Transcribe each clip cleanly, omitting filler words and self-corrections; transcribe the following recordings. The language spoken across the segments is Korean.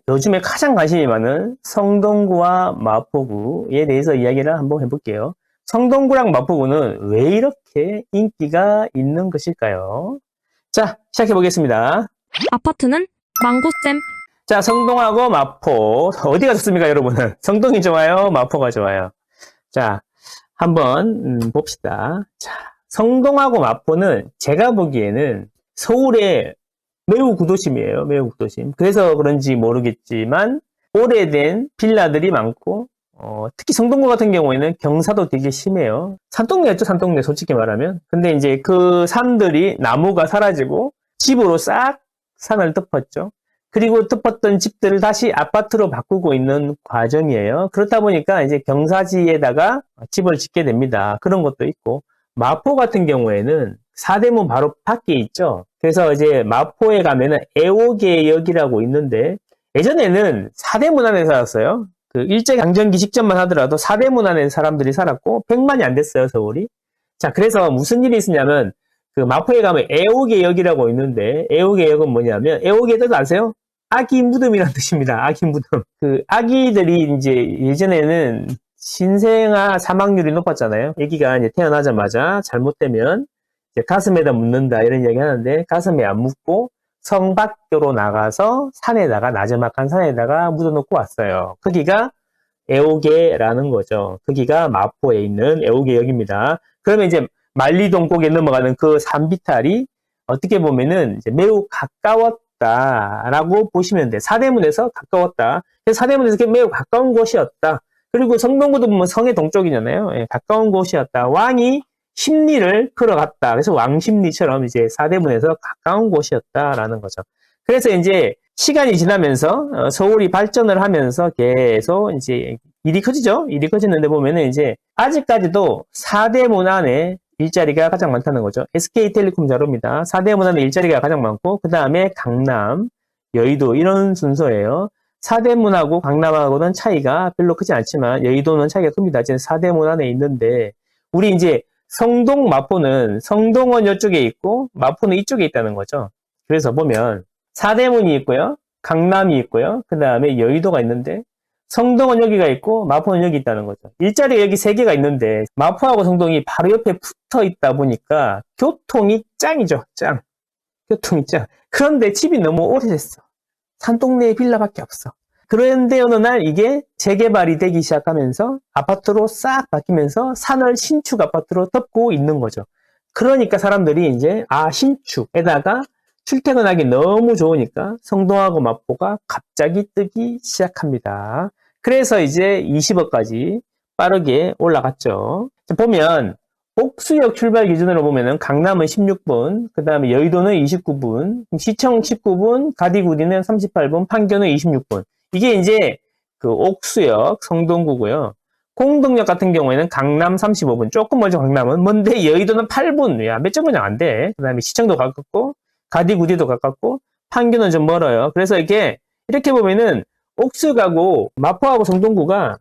요즘에 가장 관심이 많은 성동구와 마포구에 대해서 이야기를 한번 해볼게요. 성동구랑 마포구는 왜 이렇게 인기가 있는 것일까요? 자, 시작해 보겠습니다. 아파트는 망고쌤. 자, 성동하고 마포 어디가 좋습니까, 여러분은? 성동이 좋아요, 마포가 좋아요? 자, 한번 봅시다. 자, 성동하고 마포는 제가 보기에는 서울의 매우 구도심이에요. 매우 구도심. 그래서 그런지 모르겠지만 오래된 빌라들이 많고 특히 성동구 같은 경우에는 경사도 되게 심해요. 산동네였죠, 산동네 솔직히 말하면. 근데 이제 그 산들이 나무가 사라지고 집으로 싹 산을 덮었죠. 그리고 덮었던 집들을 다시 아파트로 바꾸고 있는 과정이에요. 그렇다 보니까 이제 경사지에다가 집을 짓게 됩니다. 그런 것도 있고, 마포 같은 경우에는 사대문 바로 밖에 있죠. 그래서 이제 마포에 가면은 애호개역이라고 있는데, 예전에는 사대문 안에 살았어요. 그 일제강점기 직전만 하더라도 사대문 안에 사람들이 살았고 100만이 안 됐어요, 서울이. 자, 그래서 무슨 일이 있었냐면 그 마포에 가면 애호개역이라고 있는데, 애호개역은 뭐냐면, 애호개 뜻 아세요? 아기 무덤이라는 뜻입니다. 아기 무덤. 그 아기들이 이제 예전에는 신생아 사망률이 높았잖아요. 아기가 이제 태어나자마자 잘못되면 이제 가슴에다 묻는다 이런 이야기 하는데, 가슴에 안 묻고 성 밖으로 나가서 산에다가, 나저막한 산에다가 묻어놓고 왔어요. 거기가 애호개라는 거죠. 거기가 마포에 있는 애호개역입니다. 그러면 이제 만리동 꼭에 넘어가는 그 산비탈이 어떻게 보면은 이제 매우 가까웠다라고 보시면 돼. 사대문에서 가까웠다. 그래서 사대문에서 매우 가까운 곳이었다. 그리고 성동구도 보면 성의 동쪽이잖아요. 예, 가까운 곳이었다. 왕이 심리를 걸어갔다. 그래서 왕심리처럼 이제 사대문에서 가까운 곳이었다라는 거죠. 그래서 이제 시간이 지나면서 서울이 발전을 하면서 계속 이제 일이 커지죠. 일이 커지는데 보면은 이제 아직까지도 사대문 안에 일자리가 가장 많다는 거죠. SK텔레콤 자료입니다. 사대문 안에 일자리가 가장 많고, 그 다음에 강남, 여의도 이런 순서예요. 사대문하고 강남하고는 차이가 별로 크지 않지만 여의도는 차이가 큽니다. 지금 사대문 안에 있는데, 우리 이제 성동, 마포는 성동은 이쪽에 있고 마포는 이쪽에 있다는 거죠. 그래서 보면 사대문이 있고요, 강남이 있고요, 그 다음에 여의도가 있는데, 성동은 여기가 있고 마포는 여기 있다는 거죠. 일자리가 여기 3개가 있는데 마포하고 성동이 바로 옆에 붙어 있다 보니까 교통이 짱이죠. 짱. 교통이 짱. 그런데 집이 너무 오래됐어. 산동네에 빌라밖에 없어. 그런데 어느 날 이게 재개발이 되기 시작하면서 아파트로 싹 바뀌면서 산을 신축 아파트로 덮고 있는 거죠. 그러니까 사람들이 이제 신축에다가 출퇴근하기 너무 좋으니까 성동하고 마포가 갑자기 뜨기 시작합니다. 그래서 이제 20억까지 빠르게 올라갔죠. 보면 옥수역 출발 기준으로 보면은 강남은 16분, 그 다음에 여의도는 29분, 시청 19분, 가디구디는 38분, 판교는 26분. 이게 이제 그 옥수역 성동구고요. 공덕역 같은 경우에는 강남 35분, 조금 멀죠, 강남은. 먼데 여의도는 8분, 야, 몇 점 그냥 안 돼. 그 다음에 시청도 가깝고, 가디구디도 가깝고, 판교는 좀 멀어요. 그래서 이렇게 보면은 옥수하고 마포하고 성동구가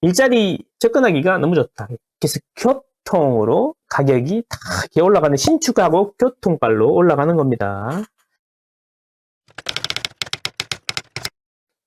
일자리 접근하기가 너무 좋다. 그래서 교통으로 가격이 다 이렇게 올라가는, 신축하고 교통빨로 올라가는 겁니다.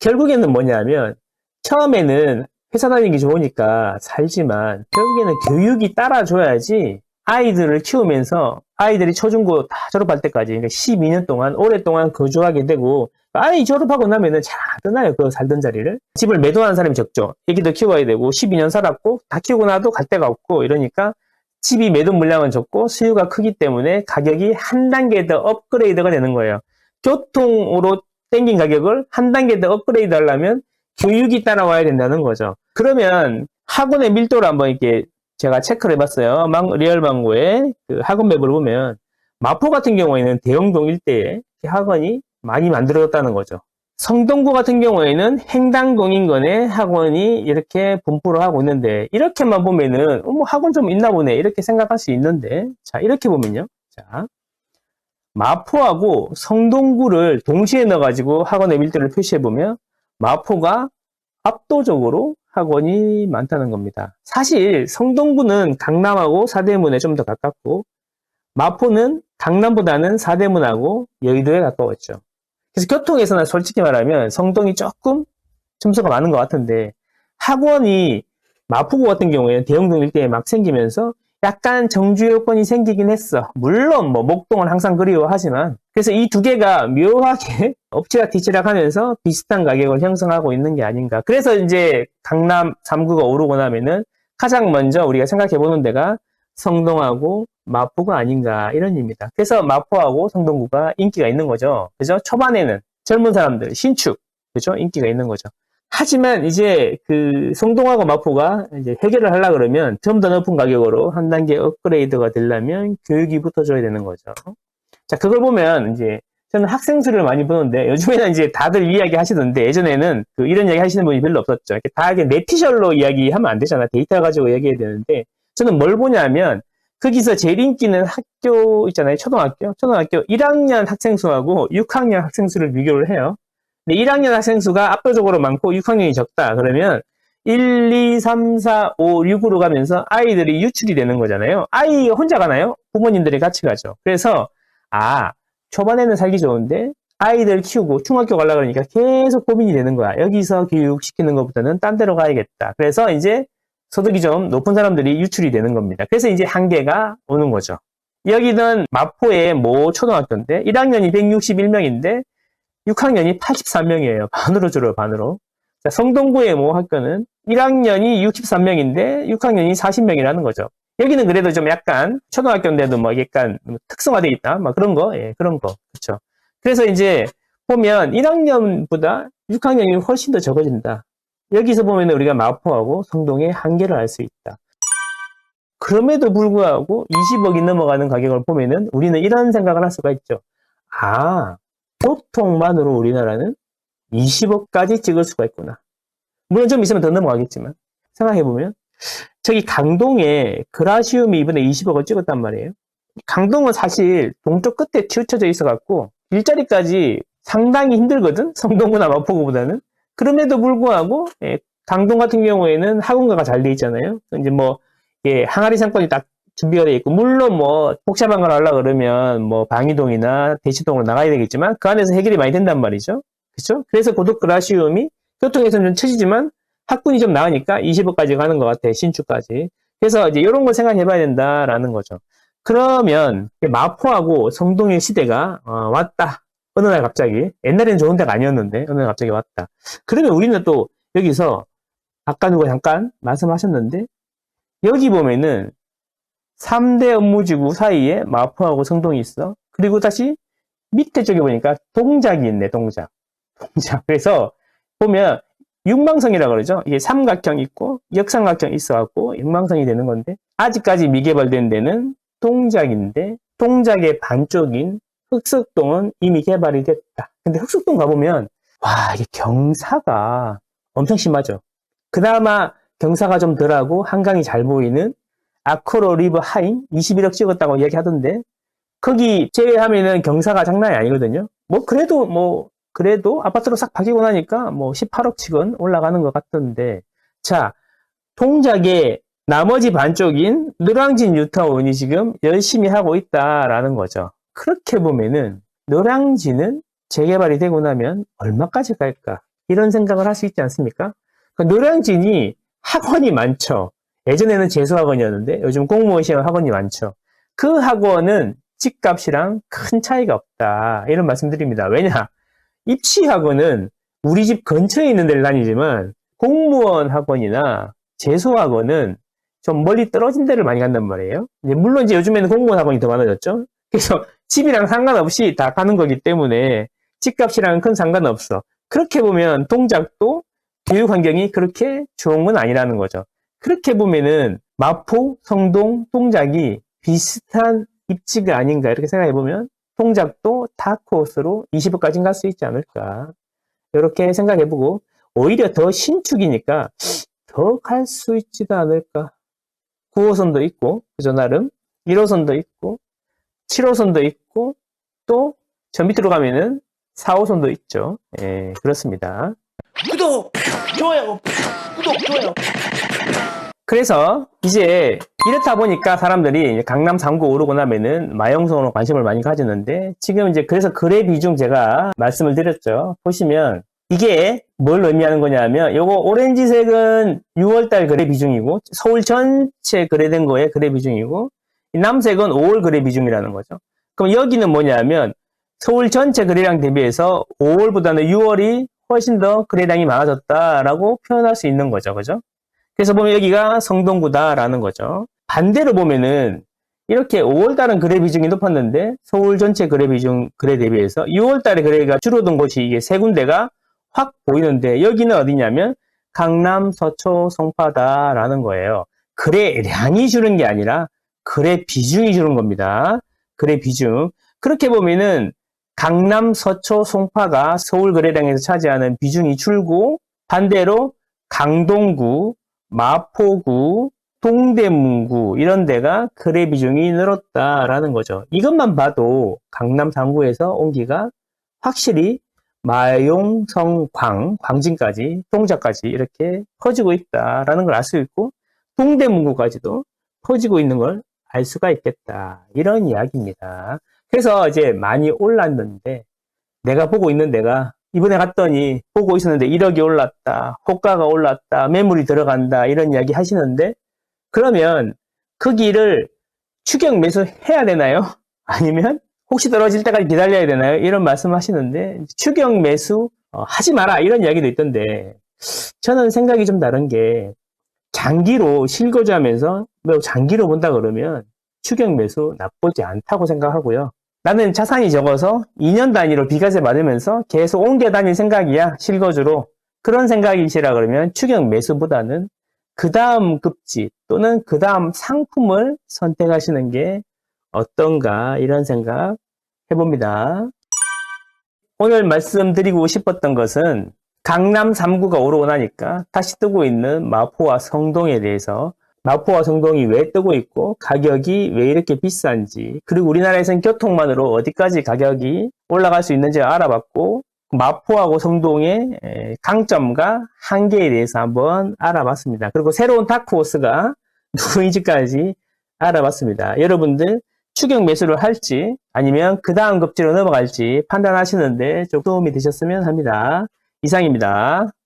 결국에는 뭐냐면, 처음에는 회사 다니기 좋으니까 살지만 결국에는 교육이 따라줘야지 아이들을 키우면서 아이들이 초중고 다 졸업할 때까지, 그러니까 12년 동안 오랫동안 거주하게 되고, 아이 졸업하고 나면은 잘 안 떠나요. 그 살던 자리를. 집을 매도하는 사람이 적죠. 애기도 키워야 되고 12년 살았고 다 키우고 나도 갈 데가 없고 이러니까 집이 매도 물량은 적고 수요가 크기 때문에 가격이 한 단계 더 업그레이드가 되는 거예요. 교통으로 땡긴 가격을 한 단계 더 업그레이드 하려면 교육이 따라와야 된다는 거죠. 그러면 학원의 밀도를 한번 이렇게 제가 체크를 해봤어요. 리얼망고의 그 학원 맵을 보면 마포 같은 경우에는 대형동 일대에 학원이 많이 만들어졌다는 거죠. 성동구 같은 경우에는 행당동 인근에 학원이 이렇게 분포를 하고 있는데, 이렇게만 보면은 뭐 학원 좀 있나 보네 이렇게 생각할 수 있는데, 자, 이렇게 보면요. 자, 마포하고 성동구를 동시에 넣어가지고 학원의 밀도를 표시해보면 마포가 압도적으로 학원이 많다는 겁니다. 사실 성동구는 강남하고 사대문에 좀 더 가깝고, 마포는 강남보다는 사대문하고 여의도에 가까웠죠. 그래서 교통에서는 솔직히 말하면 성동이 조금 점수가 많은 것 같은데, 학원이 마포구 같은 경우에는 대형동 일대에 막 생기면서 약간 정주 요건이 생기긴 했어. 물론 뭐 목동은 항상 그리워하지만, 그래서 이 두 개가 묘하게 엎치락 뒤치락 하면서 비슷한 가격을 형성하고 있는 게 아닌가. 그래서 이제 강남 3구가 오르고 나면은 가장 먼저 우리가 생각해 보는 데가 성동하고 마포가 아닌가, 이런 의미입니다. 그래서 마포하고 성동구가 인기가 있는 거죠. 그죠? 초반에는 젊은 사람들, 신축, 그죠? 인기가 있는 거죠. 하지만 이제 그 성동하고 마포가 이제 해결을 하려 그러면 좀 더 높은 가격으로 한 단계 업그레이드가 되려면 교육이 붙어줘야 되는 거죠. 자, 그걸 보면 이제 저는 학생 수를 많이 보는데, 요즘에는 이제 다들 이야기 하시던데, 예전에는 이런 이야기 하시는 분이 별로 없었죠. 이렇게 다 이렇게 내피셜로 이야기하면 안 되잖아. 데이터 가지고 얘기해야 되는데, 저는 뭘 보냐면 거기서 제일 인기는 학교 있잖아요. 초등학교 1학년 학생 수하고 6학년 학생 수를 비교를 해요. 근데 1학년 학생 수가 압도적으로 많고 6학년이 적다. 그러면 1, 2, 3, 4, 5, 6으로 가면서 아이들이 유출이 되는 거잖아요. 아이가 혼자 가나요? 부모님들이 같이 가죠. 그래서 초반에는 살기 좋은데 아이들 키우고 중학교 가려고 그러니까 계속 고민이 되는 거야. 여기서 교육시키는 것보다는 딴 데로 가야겠다. 그래서 이제 소득이 좀 높은 사람들이 유출이 되는 겁니다. 그래서 이제 한계가 오는 거죠. 여기는 마포의 모 초등학교인데 1학년이 161명인데 6학년이 83명이에요. 반으로 줄어요, 반으로. 자, 성동구의 모 학교는 1학년이 63명인데 6학년이 40명이라는 거죠. 여기는 그래도 좀 약간 초등학교인데도 뭐 약간 특성화되어 있다, 막 그런 거, 예, 그런 거, 그렇죠. 그래서 이제 보면 1학년보다 6학년이 훨씬 더 적어진다. 여기서 보면 우리가 마포하고 성동의 한계를 알 수 있다. 그럼에도 불구하고 20억이 넘어가는 가격을 보면은 우리는 이런 생각을 할 수가 있죠. 교통만으로 우리나라는 20억까지 찍을 수가 있구나. 물론 좀 있으면 더 넘어가겠지만 생각해보면 저기 강동에 그라시움이 이번에 20억을 찍었단 말이에요. 강동은 사실 동쪽 끝에 치우쳐져 있어갖고 일자리까지 상당히 힘들거든, 성동구나 마포구보다는. 그럼에도 불구하고 강동 같은 경우에는 학원가가 잘 돼 있잖아요. 이제 뭐 항아리 상권이 딱 준비가 돼 있고, 물론 뭐 복잡한 걸 하려고 그러면 뭐 방이동이나 대치동으로 나가야 되겠지만 그 안에서 해결이 많이 된단 말이죠. 그렇죠? 그래서 고속 그라시움이 교통에서는 좀 처지지만 학군이 좀 나으니까 20억까지 가는 것 같아, 신축까지. 그래서 이제 이런 걸 생각해 봐야 된다라는 거죠. 그러면 마포하고 성동의 시대가 왔다. 어느 날 갑자기. 옛날에는 좋은 데가 아니었는데 어느 날 갑자기 왔다. 그러면 우리는 또 여기서 아까 누가 잠깐 말씀하셨는데, 여기 보면은 3대 업무지구 사이에 마포하고 성동이 있어. 그리고 다시 밑에 쪽에 보니까 동작이 있네, 동작. 그래서 보면 육망성이라고 그러죠. 이게 삼각형 있고 역삼각형 있어갖고 육망성이 되는 건데, 아직까지 미개발된 데는 동작인데 동작의 반쪽인 흑석동은 이미 개발이 됐다. 근데 흑석동 가보면 이게 경사가 엄청 심하죠. 그나마 경사가 좀 덜하고 한강이 잘 보이는 아크로 리브 하인 21억 찍었다고 이야기하던데, 거기 제외하면은 경사가 장난이 아니거든요. 그래도 아파트로 싹 바뀌고 나니까 뭐 18억씩은 올라가는 것 같던데, 자, 동작의 나머지 반쪽인 노량진 뉴타운이 지금 열심히 하고 있다라는 거죠. 그렇게 보면은 노량진은 재개발이 되고 나면 얼마까지 갈까? 이런 생각을 할 수 있지 않습니까? 그러니까 노량진이 학원이 많죠. 예전에는 재수학원이었는데 요즘 공무원 시험 학원이 많죠. 그 학원은 집값이랑 큰 차이가 없다, 이런 말씀드립니다. 왜냐? 입시학원은 우리 집 근처에 있는 데를 다니지만 공무원 학원이나 재수학원은 좀 멀리 떨어진 데를 많이 간단 말이에요. 물론 이제 요즘에는 공무원 학원이 더 많아졌죠. 그래서 집이랑 상관없이 다 가는 거기 때문에 집값이랑 큰 상관없어. 그렇게 보면 동작도 교육 환경이 그렇게 좋은 건 아니라는 거죠. 그렇게 보면은 마포, 성동, 동작이 비슷한 입지가 아닌가, 이렇게 생각해 보면 동작도 다크호스로 20억까지 갈 수 있지 않을까, 이렇게 생각해 보고, 오히려 더 신축이니까 더 갈 수 있지도 않을까. 9호선도 있고, 그죠, 나름 1호선도 있고 7호선도 있고, 또 저 밑으로 가면은 4호선도 있죠. 그렇습니다. 구독, 좋아요, 구독, 좋아요. 그래서 이제 이렇다 보니까 사람들이 강남 3구 오르고 나면은 마영성으로 관심을 많이 가지는데 지금 이제 그래서 거래 비중 제가 말씀을 드렸죠. 보시면 이게 뭘 의미하는 거냐면 요거 오렌지색은 6월달 거래 비중이고 서울 전체 거래된 거에 거래 비중이고 이 남색은 5월 거래 비중이라는 거죠. 그럼 여기는 뭐냐면 서울 전체 거래량 대비해서 5월보다는 6월이 훨씬 더 거래량이 많아졌다라고 표현할 수 있는 거죠. 그죠? 그래서 보면 여기가 성동구다라는 거죠. 반대로 보면은 이렇게 5월달은 거래 비중이 높았는데 서울 전체 거래 비중 거래 대비해서 6월달에 거래가 줄어든 곳이 이게 세 군데가 확 보이는데 여기는 어디냐면 강남, 서초, 송파다라는 거예요. 거래량이 줄은 게 아니라 거래 비중이 줄은 겁니다. 거래 비중. 그렇게 보면은 강남, 서초, 송파가 서울 거래량에서 차지하는 비중이 줄고 반대로 강동구, 마포구, 동대문구 이런 데가 거래 비중이 늘었다라는 거죠. 이것만 봐도 강남 3구에서 온기가 확실히 마용, 성, 광진까지, 동작까지 이렇게 퍼지고 있다라는 걸 알 수 있고 동대문구까지도 퍼지고 있는 걸 알 수가 있겠다. 이런 이야기입니다. 그래서 이제 많이 올랐는데 내가 보고 있는 데가 이번에 갔더니 보고 있었는데 1억이 올랐다, 호가가 올랐다, 매물이 들어간다 이런 이야기 하시는데 그러면 그 길을 추격 매수해야 되나요? 아니면 혹시 떨어질 때까지 기다려야 되나요? 이런 말씀 하시는데 추격 매수 하지 마라 이런 이야기도 있던데 저는 생각이 좀 다른 게 장기로 실거주하면서 장기로 본다 그러면 추격 매수 나쁘지 않다고 생각하고요. 나는 자산이 적어서 2년 단위로 비과세 받으면서 계속 옮겨 다닐 생각이야, 실거주로. 그런 생각이시라 그러면 추격 매수보다는 그 다음 급지 또는 그 다음 상품을 선택하시는 게 어떤가 이런 생각 해봅니다. 오늘 말씀드리고 싶었던 것은 강남 3구가 오르고 나니까 다시 뜨고 있는 마포와 성동에 대해서 마포와 성동이 왜 뜨고 있고 가격이 왜 이렇게 비싼지 그리고 우리나라에서는 교통만으로 어디까지 가격이 올라갈 수 있는지 알아봤고 마포하고 성동의 강점과 한계에 대해서 한번 알아봤습니다. 그리고 새로운 다크호스가 누구인지까지 알아봤습니다. 여러분들 추격 매수를 할지 아니면 그 다음 급지로 넘어갈지 판단하시는데 좀 도움이 되셨으면 합니다. 이상입니다.